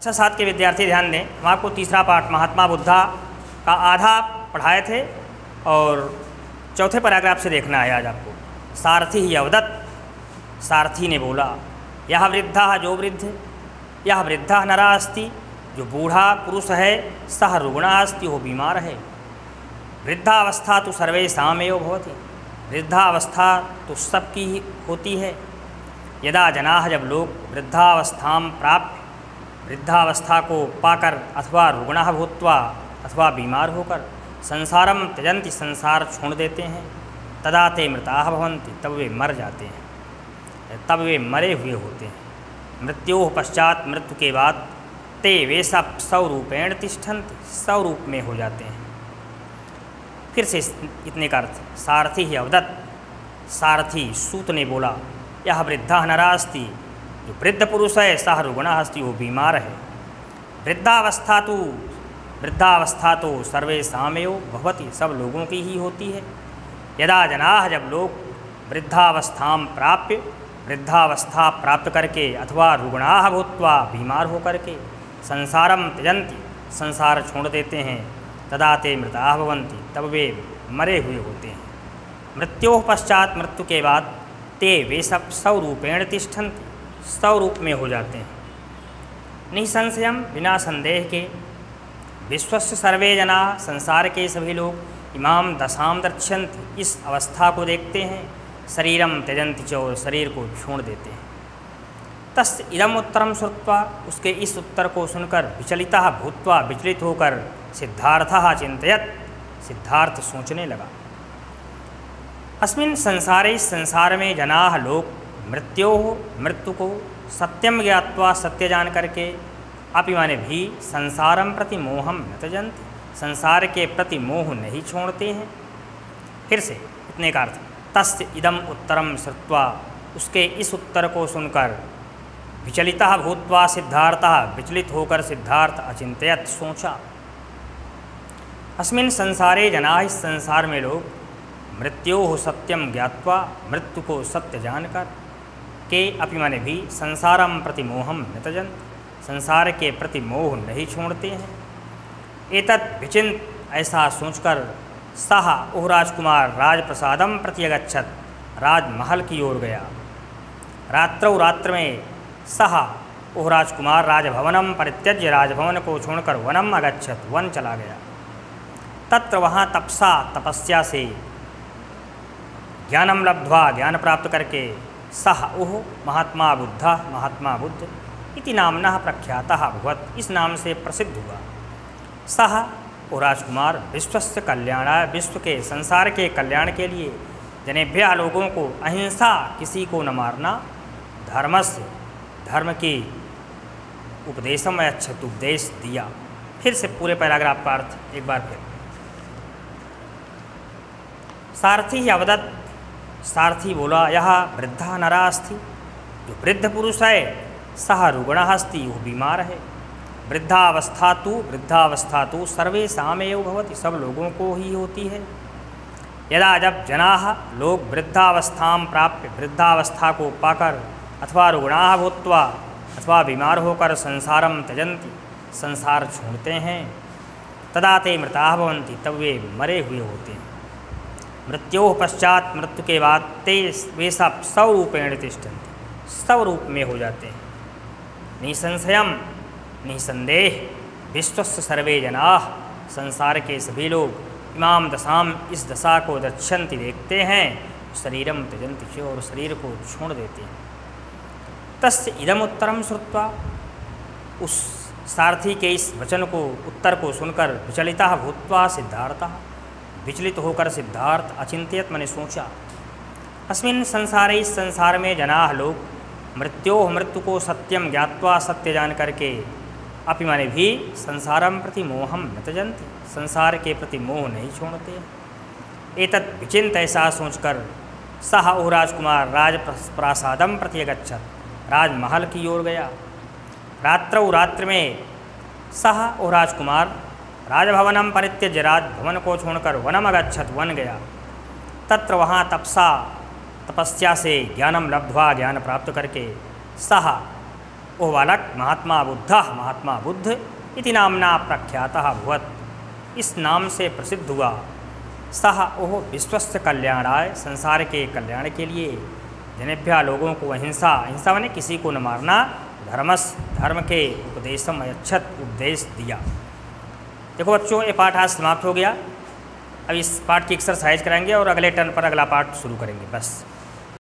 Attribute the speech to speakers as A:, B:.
A: कक्षा 7 के विद्यार्थी ध्यान दें, हम आपको तीसरा पाठ महात्मा बुद्धा का आधा पढ़ाए थे और चौथे पैराग्राफ से देखना है आज आपको। सारथी ही अवदत्त, सारथी ने बोला, यह वृद्धा जो वृद्ध, यह वृद्धा नरा अस्ति, जो बूढ़ा पुरुष है, सह रुग्णा अस्ति, वो बीमार है। वृद्धावस्था तो सर्वेषामेव भवति, वृद्धावस्था तो सबकी ही होती है। यदा जनाः, जब लोग वृद्धावस्थां प्राप्य, वृद्धावस्था को पाकर अथवा रुग्णः भूत्वा अथवा बीमार होकर संसारम त्यजन्ति, संसार छोड़ देते हैं, तदा ते मृताः भवन्ति, तब वे मर जाते हैं, तब वे मरे हुए होते हैं। मृत्योः पश्चात, मृत्यु के बाद, ते वे सब स्वरूपेण तिष्ठन्ति, स्वरूप में हो जाते हैं। फिर से इतने का अर्थ, सारथी ही अवदत्त, सारथी सूत ने बोला, यह वृद्धा नरा अस्ति, जो वृद्ध पुरुष है, सह रुग्णः अस्ति, वो बीमार है। वृद्धावस्था तो सर्वेषामेव भवति, सब लोगों की ही होती है। यदा जनाः, जब लोग वृद्धावस्थां प्राप्य, वृद्धावस्था प्राप्त करके अथवा रुग्णाः भूत्वा, बीमार होकर के संसारम त्यजन्ति, संसार छोड़ देते हैं, तदा ते मृताः भवन्ति, तब वे मरे हुए होते हैं। मृत्योः पश्चात, मृत्यु के बाद, ते वे सब स्वरूपेण तिष्ठन्ति, स्वरूप में हो जाते हैं। निसंशयम, बिना संदेह के, विश्वस्य सर्वे जना, संसार के सभी लोग, इमाम दशाम दर्शन्ति, इस अवस्था को देखते हैं, शरीरम त्यजन्ति च, और शरीर को छोड़ देते हैं। तस्य इदम उत्तरम श्रुत्वा, उसके इस उत्तर को सुनकर विचलितः भूत्वा, विचलित होकर सिद्धार्थः चिन्तयत्, सिद्धार्थ सोचने लगा। अस्मिन् संसारे, इस संसार में, जनाः लोग, मृत्योः, मृत्यु को, सत्यम ज्ञात्वा, सत्य जान करके, अपि माने भी, संसारम प्रति मोहम न त्यजन्ति, संसार के प्रति मोह नहीं छोड़ते हैं। फिर से इतने का अर्थ, तस्य इदम उत्तरम श्रुत्वा, उसके इस उत्तर को सुनकर विचलितः भूत्वा सिद्धार्थः, विचलित होकर सिद्धार्थ अचिंतयत्, सोचा। अस्मिन् संसारे जनाः, इस संसार में लोग, मृत्योः सत्यम ज्ञात्वा, मृत्यु को सत्य जानकर के, अपि माने भी, संसारम प्रति मोहम न त्यजन्ति, संसार के प्रति मोह नहीं छोड़ते हैं। एतत् विचिंत, ऐसा सोचकर, सह ओह राजकुमार राजप्रसादम प्रति अगच्छत, राजमहल की ओर गया। रात्रौ, रात्र में, सह ओह राजकुमार राजभवनम परित्यज्य, राजभवन को छोड़कर वनम अगच्छत, वन चला गया। तत्र, वहाँ, तपसा, तपस्या से, ज्ञानम लब्ध्वा, ज्ञान प्राप्त करके, सह ओह महात्मा बुद्ध, महात्मा बुद्ध इति नामनः प्रख्यातः अभवत्, इस नाम से प्रसिद्ध हुआ। सह ओ राजकुमार, विश्वस्य कल्याणाय, विश्व के, संसार के कल्याण के लिए, जनेभ्यः, लोगों को, अहिंसा, किसी को न मारना, धर्मस्य, धर्म की उपदेशम, अच्छत उपदेश दिया। फिर से पूरे पैराग्राफ का अर्थ एक बार फिर। सारथी ही अवदत्त, सारथी बोला, यह वृद्धा नरा अस्ति, जो वृद्ध पुरुष है, सह रुग्णः अस्ति, वो बीमार है। वृद्धावस्था तो सर्वेषामेव भवति, सब लोगों को ही होती है। यदा, जब जनाः लोग वृद्धावस्थां प्राप्य, वृद्धावस्था को पाकर अथवा रुग्णाः भूत्वा, अथवा बीमार होकर संसारम त्यजन्ति, संसार छोड़ते हैं, तदा ते मृताः भवन्ति, तब वे मरे हुए होते हैं। मृत्योः पश्चात, मृत्यु के बाद, ते वे सब स्वरूपेण तिष्ठन्ति, स्वरूप में हो जाते हैं। निसंशयम, निसंदेह, विश्वस्य सर्वे जनाः, संसार के सभी लोग, इमाम दशाम, इस दशा को दर्शन्ति, देखते हैं, शरीरम त्यजन्ति च, और शरीर को छोड़ देते हैं। तस्य इदम उत्तरम श्रुत्वा, उस सारथी के इस वचन को, उत्तर को सुनकर, विचलितः भूत्वा सिद्धार्थः, विचलित होकर सिद्धार्थ अचिंत्यत, मैंने सोचा। अस्मिन् संसारे, इस संसार में, जनाः लोग, मृत्योः, मृत्यु को, सत्यम ज्ञात्वा, सत्य जान करके, अपि माने भी, संसारम प्रति मोहम न त्यजन्ति, संसार के प्रति मोह नहीं छोड़ते। एतत् विचिंत, ऐसा सोचकर, सह ओह राजकुमार राजप्रासादम प्रति अगच्छत, राजमहल की ओर गया। रात्रौ, रात्र में, सह ओह राजकुमार राजभवनम परित्यज्य, राजभवन को छोड़कर, वनम अगच्छत, वन गया। तत्र, वहाँ, तपसा, तपस्या से, ज्ञानम लब्ध्वा, ज्ञान प्राप्त करके, सह वह बालक महात्मा बुद्ध इति नामना प्रख्यातः अभवत्, इस नाम से प्रसिद्ध हुआ। सह ओह विश्वस्य कल्याणाय, संसार के कल्याण के लिए, जनेभ्यः लोगों को अहिंसा माने किसी को न मारना, धर्म के उपदेशम अयच्छत, उपदेश दिया। देखो बच्चों, ये पाठ आज समाप्त हो गया। अब इस पाठ की एक्सरसाइज कराएंगे और अगले टर्न पर अगला पाठ शुरू करेंगे बस।